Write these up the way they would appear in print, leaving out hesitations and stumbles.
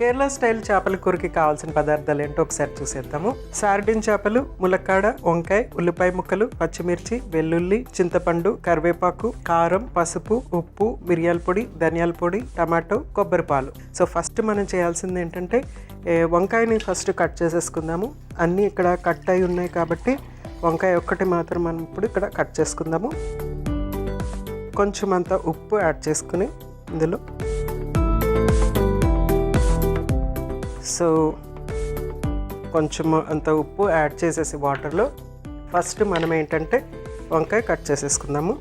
Kerala style చేపల కూరకి కావాల్సిన పదార్థాలు ఏంటో ఒకసారి చూసేద్దాము. సార్డిన్ చేపలు, ములక్కాడ, వంకాయ, ఉల్లిపాయ ముక్కలు, పచ్చిమిర్చి, వెల్లుల్లి, చింతపండు, కరివేపాకు, కారం, పసుపు, ఉప్పు, మిరియాల పొడి, ధనియాల పొడి, టమాటో, కొబ్బరి పాలు. సో ఫస్ట్ మనం చేయాల్సింది ఏంటంటే వంకాయని ఫస్ట్ కట్ చేసేసుకుందాము. అన్నీ ఇక్కడ కట్ అయి ఉన్నాయి కాబట్టి వంకాయ ఒక్కటి మాత్రం మనం ఇప్పుడు ఇక్కడ కట్ చేసుకుందాము. కొంచెం అంత ఉప్పు యాడ్ చేసుకుని ఇందులో కొంచెం అంత ఉప్పు యాడ్ చేసేసి వాటర్లో ఫస్ట్ మనం ఏంటంటే వంకాయ కట్ చేసేసుకుందాము.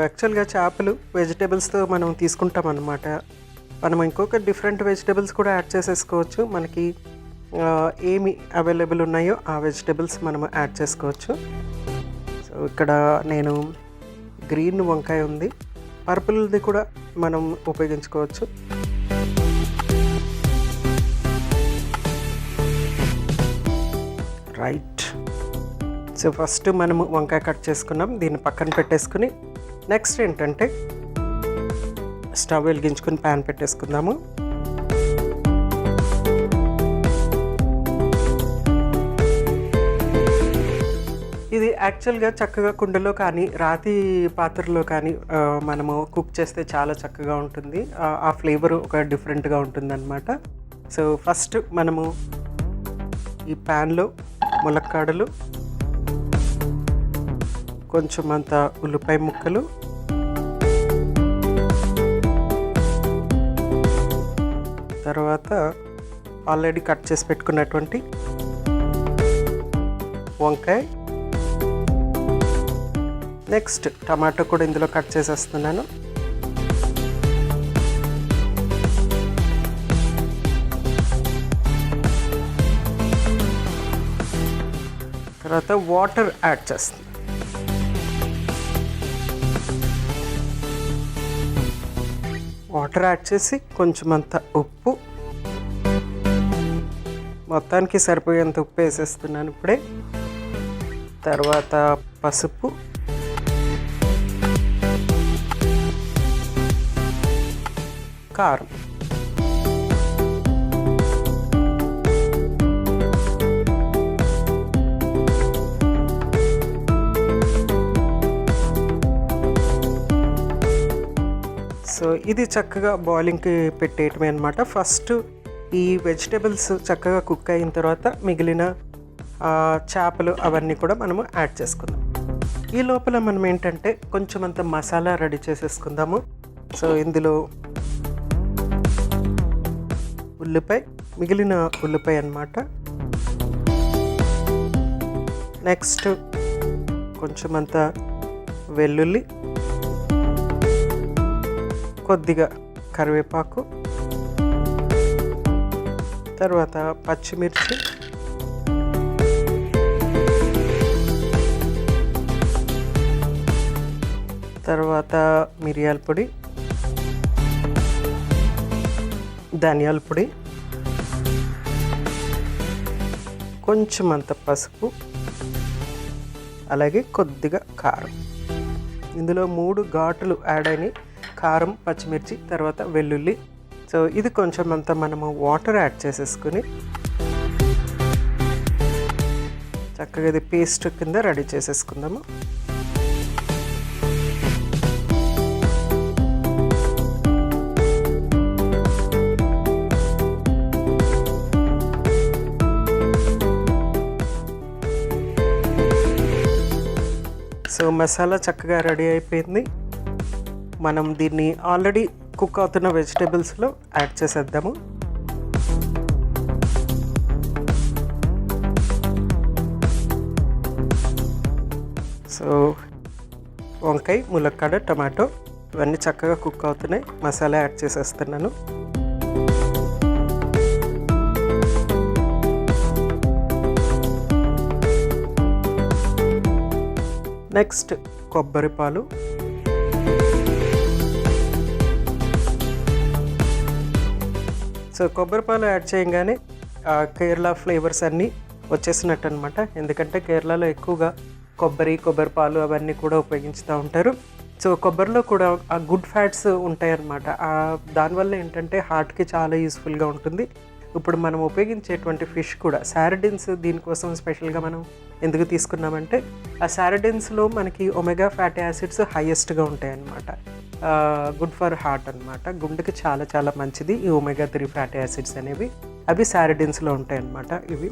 యాక్చువల్గా చేపలు వెజిటేబుల్స్తో మనం తీసుకుంటాం అన్నమాట. మనం ఇంకొక డిఫరెంట్ వెజిటేబుల్స్ కూడా యాడ్ చేసేసుకోవచ్చు. మనకి ఏమి అవైలబుల్ ఉన్నాయో ఆ వెజిటేబుల్స్ మనం యాడ్ చేసుకోవచ్చు. సో ఇక్కడ నేను గ్రీన్ వంకాయ ఉంది, పర్పుల్ది కూడా మనం ఉపయోగించుకోవచ్చు. రైట్. సో ఫస్ట్ మనము వంకాయ కట్ చేసుకున్నాం, దీన్ని పక్కన పెట్టేసుకుని నెక్స్ట్ ఏంటంటే స్టవ్ వెలిగించుకుని ప్యాన్ పెట్టేసుకుందాము. ఇది యాక్చువల్గా చక్కగా కుండలో కానీ రాతి పాత్రలో కానీ మనము కుక్ చేస్తే చాలా చక్కగా ఉంటుంది. ఆ ఫ్లేవర్ ఒక డిఫరెంట్గా ఉంటుంది అన్నమాట. సో ఫస్ట్ మనము ఈ ప్యాన్లో ములక్కాడలు, కొంచెం అంత ఉల్లిపాయ ముక్కలు, తర్వాత ఆల్రెడీ కట్ చేసి పెట్టుకున్నటువంటి వంకాయ, నెక్స్ట్ టమాటో కూడా ఇందులో కట్ చేసేస్తున్నాను. తర్వాత వాటర్ యాడ్ చేస్తాను. వాటర్ యాడ్ చేసి కొంచెం అంత ఉప్పు, మొత్తానికి సరిపోయేంత ఉప్పు వేసేస్తున్నాను ఇప్పుడే. తర్వాత పసుపు, కారం, సో ఇది చక్కగా బాయిలింగ్కి పెట్టేయటమే అనమాట. ఫస్ట్ ఈ వెజిటేబుల్స్ చక్కగా కుక్ అయిన తర్వాత మిగిలిన చేపలు అవన్నీ కూడా మనము యాడ్ చేసుకుందాం. ఈ లోపల మనం ఏంటంటే కొంచెం అంత మసాలా రెడీ చేసేసుకుందాము. సో ఇందులో ఉల్లిపాయ, మిగిలిన ఉల్లిపాయ అన్నమాట. నెక్స్ట్ కొంచెం అంత వెల్లుల్లి, కొద్దిగా కరివేపాకు, తర్వాత పచ్చిమిర్చి, తర్వాత మిరియాల పొడి, ధనియాల పొడి, కొంచెం అంత పసుపు, అలాగే కొద్దిగా కారం. ఇందులో 3 ఘాటులు యాడ్ అయినాయి, కారం, పచ్చిమిర్చి, తర్వాత వెల్లుల్లి. సో ఇది కొంచెం అంతా మనము వాటర్ యాడ్ చేసేసుకుని చక్కగా ఇది పేస్ట్ కింద రెడీ చేసేసుకుందాము. సో మసాలా చక్కగా రెడీ అయిపోయింది. మనం దీన్ని ఆల్రెడీ కుక్ అవుతున్న వెజిటేబుల్స్లో యాడ్ చేసేద్దాము. సో వంకాయ, ములక్కాడ, టమాటో ఇవన్నీ చక్కగా కుక్ అవుతున్నాయి. మసాలా యాడ్ చేసేస్తున్నాను. నెక్స్ట్ కొబ్బరి పాలు, సో కొబ్బరి పాలు యాడ్ చేయగానే కేరళ ఫ్లేవర్స్ అన్నీ వచ్చేసినట్టు అనమాట. ఎందుకంటే కేరళలో ఎక్కువగా కొబ్బరి పాలు అవన్నీ కూడా ఉపయోగించుతూ ఉంటారు. సో కొబ్బరిలో కూడా ఆ గుడ్ ఫ్యాట్స్ ఉంటాయన్నమాట. దానివల్ల ఏంటంటే హార్ట్కి చాలా యూస్ఫుల్గా ఉంటుంది. ఇప్పుడు మనం ఉపయోగించేటువంటి ఫిష్ కూడా సారడిన్స్ దీనికోసం స్పెషల్గా మనం ఎందుకు తీసుకున్నామంటే ఆ సారడిన్స్లో మనకి ఒమేగా ఫ్యాటీ యాసిడ్స్ హైయెస్ట్గా ఉంటాయన్నమాట. గుడ్ ఫర్ హార్ట్ అనమాట. గుండెకి చాలా చాలా మంచిది ఈ ఒమేగా 3 ఫ్యాటీ యాసిడ్స్ అనేవి. అవి సారడిన్స్లో ఉంటాయన్నమాట. ఇవి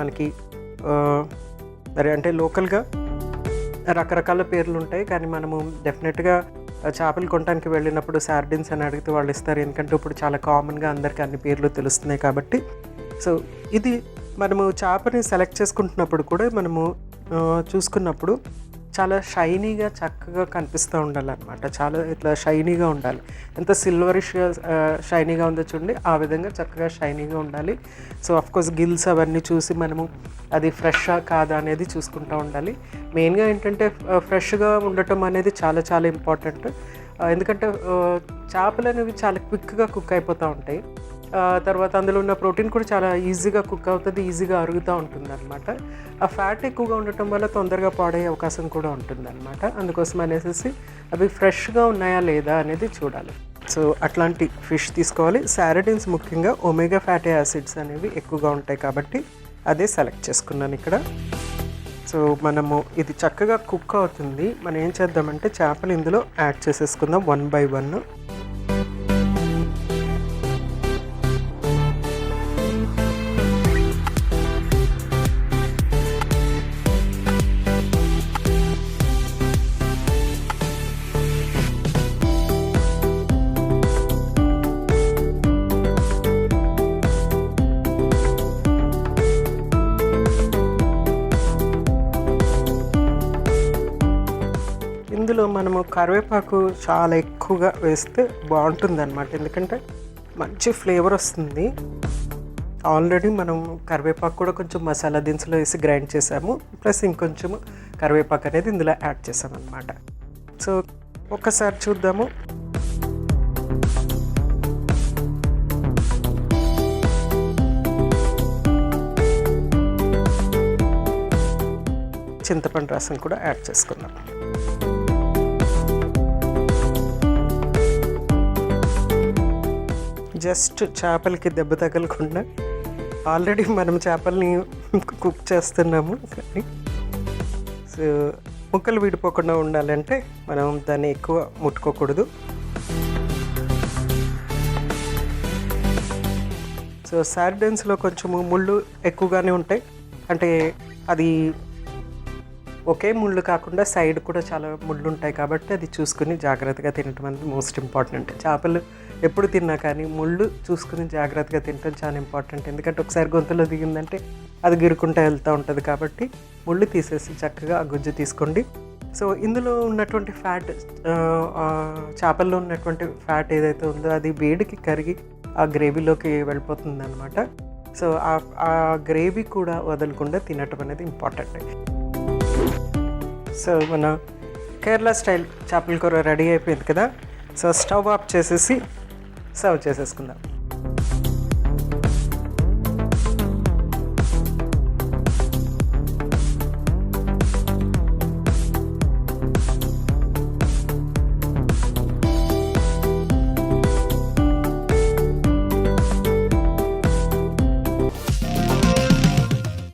మనకి మరి అంటే లోకల్గా రకరకాల పేర్లు ఉంటాయి, కానీ మనము డెఫినెట్గా చేపలు కొనడానికి వెళ్ళినప్పుడు సార్డిన్స్ అని అడిగితే వాళ్ళు ఇస్తారు. ఎందుకంటే ఇప్పుడు చాలా కామన్గా అందరికీ అన్ని పేర్లు తెలుస్తున్నాయి కాబట్టి. సో ఇది మనము చేపని సెలెక్ట్ చేసుకుంటున్నప్పుడు కూడా మనము చూసుకున్నప్పుడు చాలా షైనీగా చక్కగా కనిపిస్తూ ఉండాలన్నమాట. చాలా ఇట్లా షైనీగా ఉండాలి. ఎంత సిల్వరిష్గా షైనీగా ఉందో చూడండి, ఆ విధంగా చక్కగా షైనీగా ఉండాలి. సో అఫ్కోర్స్ గిల్స్ అవన్నీ చూసి మనము అది ఫ్రెష్గా కాదా అనేది చూసుకుంటూ ఉండాలి. మెయిన్గా ఏంటంటే ఫ్రెష్గా ఉండటం అనేది చాలా చాలా ఇంపార్టెంట్. ఎందుకంటే చేపలు అనేవి చాలా క్విక్గా కుక్ అయిపోతూ ఉంటాయి. తర్వాత అందులో ఉన్న ప్రోటీన్ కూడా చాలా ఈజీగా కుక్ అవుతుంది, ఈజీగా అరుగుతూ ఉంటుంది అనమాట. ఆ ఫ్యాట్ ఎక్కువగా ఉండటం వల్ల తొందరగా పాడయ్యే అవకాశం కూడా ఉంటుంది అనమాట. అందుకోసం అనేసి అవి ఫ్రెష్గా ఉన్నాయా లేదా అనేది చూడాలి. సో అట్లాంటి ఫిష్ తీసుకోవాలి. సారడిన్స్ ముఖ్యంగా ఒమేగా ఫ్యాటీ యాసిడ్స్ అనేవి ఎక్కువగా ఉంటాయి కాబట్టి అదే సెలెక్ట్ చేసుకున్నాను ఇక్కడ. సో మనము ఇది చక్కగా కుక్ అవుతుంది. మనం ఏం చేద్దామంటే చేపలు ఇందులో యాడ్ చేసేసుకుందాం 1 by 1. ఇందులో మనము కరివేపాకు చాలా ఎక్కువగా వేస్తే బాగుంటుంది అనమాట. ఎందుకంటే మంచి ఫ్లేవర్ వస్తుంది. ఆల్రెడీ మనం కరివేపాకు కూడా కొంచెం మసాలా దినుసులో వేసి గ్రైండ్ చేసాము, ప్లస్ ఇంకొంచెము కరివేపాకు అనేది ఇందులో యాడ్ చేసామన్నమాట. సో ఒక్కసారి చూద్దాము. చింతపండు రసం కూడా యాడ్ చేసుకుందాం. జస్ట్ చేపలకి దెబ్బ తగలకుండా, ఆల్రెడీ మనం చేపల్ని కుక్ చేస్తున్నాము కానీ సో ముక్కలు విడిపోకుండా ఉండాలంటే మనం దాన్ని ఎక్కువ ముట్టుకోకూడదు. సో సార్డిన్స్లో కొంచెము ముళ్ళు ఎక్కువగానే ఉంటాయి. అంటే అది ఒకే ముళ్ళు కాకుండా సైడ్ కూడా చాలా ముళ్ళు ఉంటాయి కాబట్టి అది చూసుకుని జాగ్రత్తగా తినటం అనేది మోస్ట్ ఇంపార్టెంట్. చేపలు ఎప్పుడు తిన్నా కానీ ముళ్ళు చూసుకుని జాగ్రత్తగా తినటం చాలా ఇంపార్టెంట్. ఎందుకంటే ఒకసారి గొంతులో దిగిందంటే అది గిరుకుంటూ వెళ్తూ ఉంటుంది కాబట్టి ముళ్ళు తీసేసి చక్కగా ఆ గుజ్జు తీసుకోండి. సో ఇందులో ఉన్నటువంటి ఫ్యాట్, చేపల్లో ఉన్నటువంటి ఫ్యాట్ ఏదైతే ఉందో అది వేడికి కరిగి ఆ గ్రేవీలోకి వెళ్ళిపోతుంది అనమాట. సో ఆ గ్రేవీ కూడా వదలకుండా తినటం అనేది ఇంపార్టెంట్. సో మన కేరళ స్టైల్ చేపల కూర రెడీ అయిపోయింది కదా. సో స్టవ్ ఆఫ్ చేసేసి సర్వ్ చేసేసుకుందాం.